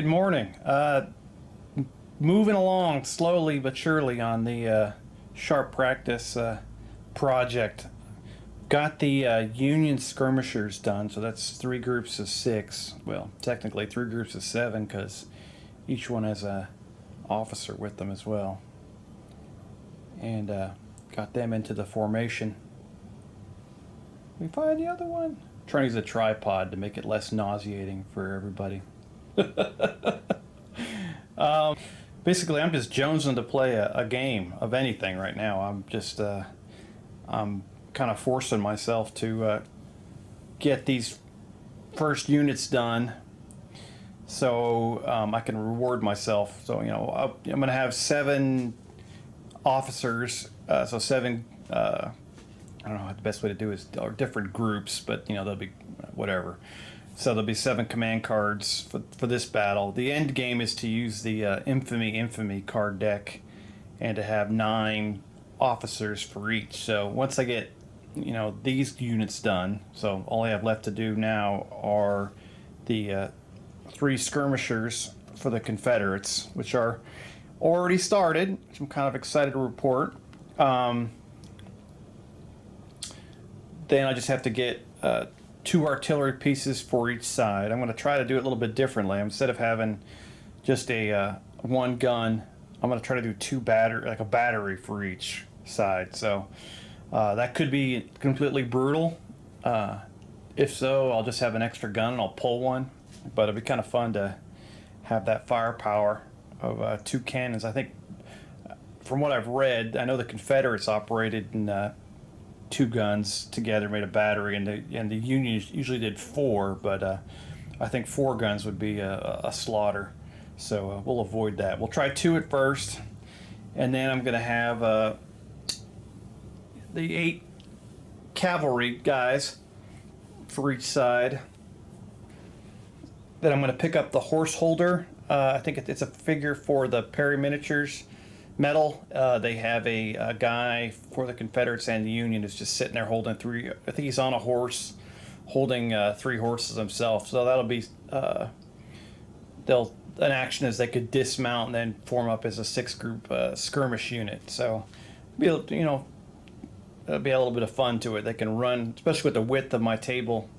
Good morning. Moving along slowly but surely on the sharp practice project. Got the Union skirmishers done, so that's 3 groups of 6. Well, technically 3 groups of 7 because each one has a officer with them as well. And got them into the formation. We find the other one. Trying to use a tripod to make it less nauseating for everybody. Basically, I'm just jonesing to play a game of anything right now. I'm kind of forcing myself to get these first units done, so I can reward myself. So I'm going to have 7 officers, so 7. I don't know what the best way to do is, or different groups, but they'll be whatever. So there'll be 7 command cards for this battle. The end game is to use the infamy card deck, and to have 9 officers for each. So once I get these units done, so all I have left to do now are the 3 skirmishers for the Confederates, which are already started, which I'm kind of excited to report. Then I just have to get 2 artillery pieces for each side. I'm going to try to do it a little bit differently. Instead of having just a 1 gun, I'm going to try to do 2 like a battery for each side. So that could be completely brutal. If so, I'll just have an extra gun and I'll pull one. But it'll be kind of fun to have that firepower of 2 cannons. I think, from what I've read, I know the Confederates operated in 2 guns together, made a battery, and the Union usually did 4, but I think 4 guns would be a slaughter, so we'll avoid that. We'll try 2 at first, and then I'm going to have the 8 cavalry guys for each side. Then I'm going to pick up the horse holder. I think it's a figure for the Perry Miniatures medal. They have a guy for the Confederates and the Union who's just sitting there holding 3. I think he's on a horse, holding 3 horses himself. So that'll be an action is they could dismount and then form up as a 6-group skirmish unit. So it'll be a little bit of fun to it. They can run, especially with the width of my table.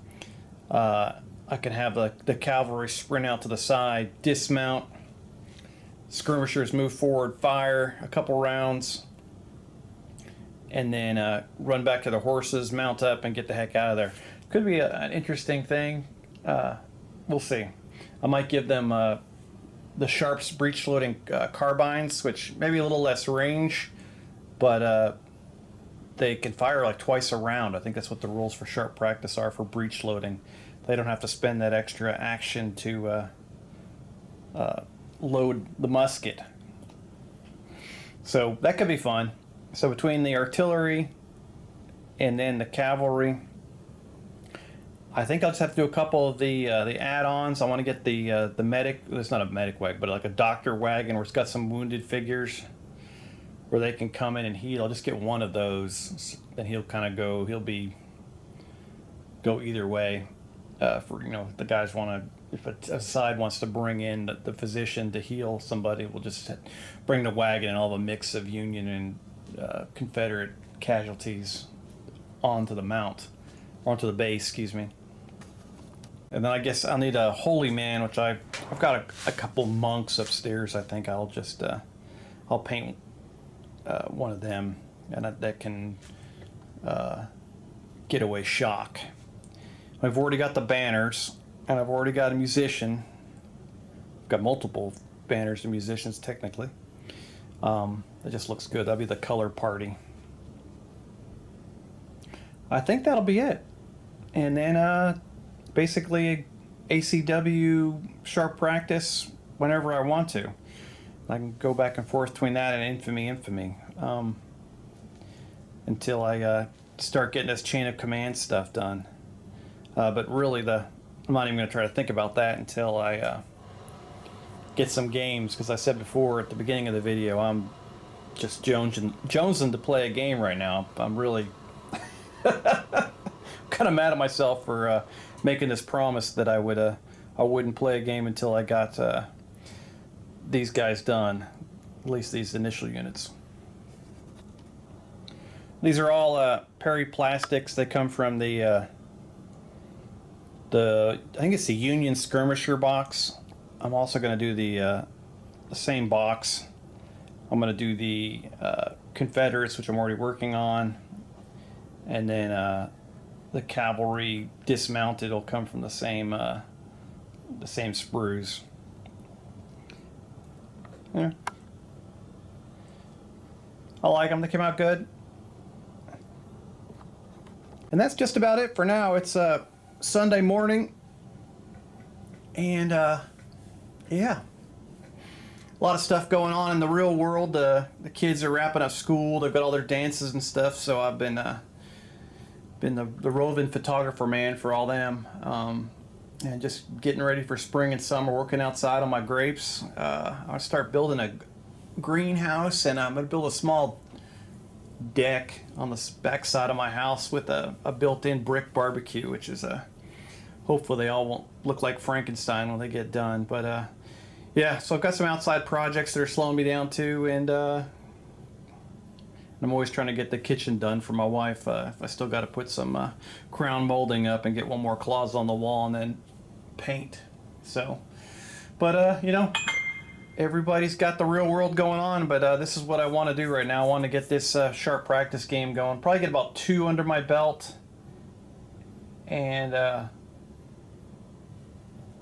I can have the cavalry sprint out to the side, dismount. Skirmishers move forward, fire a couple rounds, and then run back to the horses, mount up, and get the heck out of there. Could be an interesting thing. We'll see. I might give them the Sharps breech-loading carbines, which maybe a little less range, but they can fire like twice a round. I think that's what the rules for sharp practice are for breech loading. They don't have to spend that extra action to load the musket. So that could be fun. So between the artillery and then the cavalry, I think I'll just have to do a couple of the add-ons. I want to get the medic. It's not a medic wagon, but like a doctor wagon where it's got some wounded figures where they can come in and heal. I'll just get one of those, and he'll kind of go. He'll go either way. For if the guys want to. If a side wants to bring in the physician to heal somebody, we'll just bring the wagon and all the mix of Union and Confederate casualties onto the base, excuse me. And then I guess I'll need a holy man, which I've got a couple monks upstairs. I think I'll just I'll paint one of them, and that can get away shock. I've already got the banners. And I've already got a musician. I've got multiple banners and musicians, technically. It just looks good. That'll be the color party. I think that'll be it. And then basically ACW sharp practice whenever I want to. I can go back and forth between that and infamy. Until I start getting this chain of command stuff done. But really I'm not even going to try to think about that until I get some games, because I said before at the beginning of the video, I'm just jonesing to play a game right now. I'm really kind of mad at myself for making this promise that I wouldn't play a game until I got these guys done, at least these initial units. These are all Perry plastics. They come from the I think it's the Union Skirmisher box. I'm also going to do the same box. I'm going to do the Confederates, which I'm already working on, and then the cavalry dismounted will come from the same sprues. Yeah. I like them. They came out good. And that's just about it for now. It's Sunday morning, and yeah, a lot of stuff going on in the real world. The kids are wrapping up school. They've got all their dances and stuff. So I've been the roving photographer man for all them, and just getting ready for spring and summer. Working outside on my grapes. I'll start building a greenhouse, and I'm gonna build a small deck on the back side of my house with a built-in brick barbecue, which is hopefully they all won't look like Frankenstein when they get done. But yeah, so I've got some outside projects that are slowing me down too, and I'm always trying to get the kitchen done for my wife. I still got to put some crown molding up and get one more closet on the wall and then paint. So, but you know, everybody's got the real world going on, but this is what I want to do right now. I want to get this sharp practice game going. Probably get about 2 under my belt, and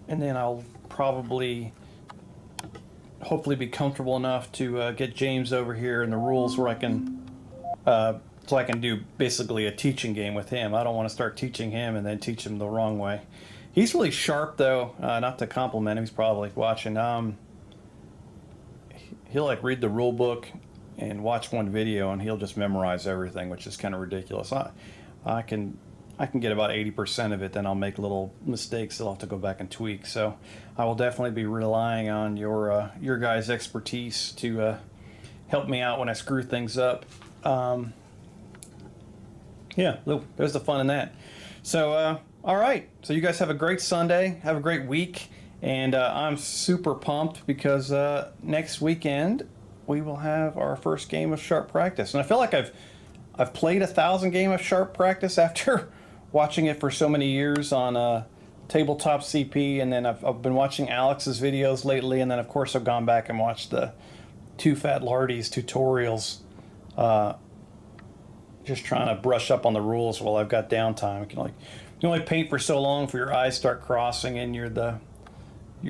then I'll probably, hopefully, be comfortable enough to get James over here in the rules where I can, so I can do basically a teaching game with him. I don't want to start teaching him and then teach him the wrong way. He's really sharp though. Not to compliment him, he's probably watching. He'll like read the rule book and watch one video and he'll just memorize everything, which is kind of ridiculous. I can get about 80% of it, then I'll make little mistakes that I'll have to go back and tweak. So I will definitely be relying on your guys' expertise to help me out when I screw things up. Yeah, there's the fun in that. So all right, so you guys have a great Sunday, have a great week. And I'm super pumped because next weekend we will have our first game of sharp practice. And I feel like I've played 1,000 games of sharp practice after watching it for so many years on Tabletop CP. And then I've been watching Alex's videos lately. And then, of course, I've gone back and watched the Two Fat Lardies tutorials. Just trying to brush up on the rules while I've got downtime. You can only paint for so long before your eyes start crossing and your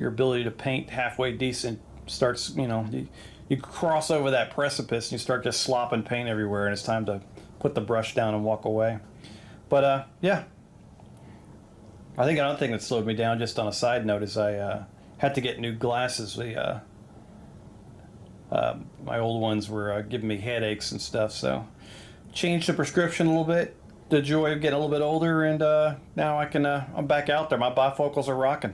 ability to paint halfway decent starts, you cross over that precipice and you start just slopping paint everywhere, and it's time to put the brush down and walk away. But yeah, another thing that slowed me down, just on a side note, is I had to get new glasses. My old ones were giving me headaches and stuff, so changed the prescription a little bit. The joy of getting a little bit older, and now I'm back out there. My bifocals are rocking.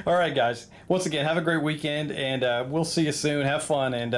All right, guys. Once again, have a great weekend, and we'll see you soon. Have fun, and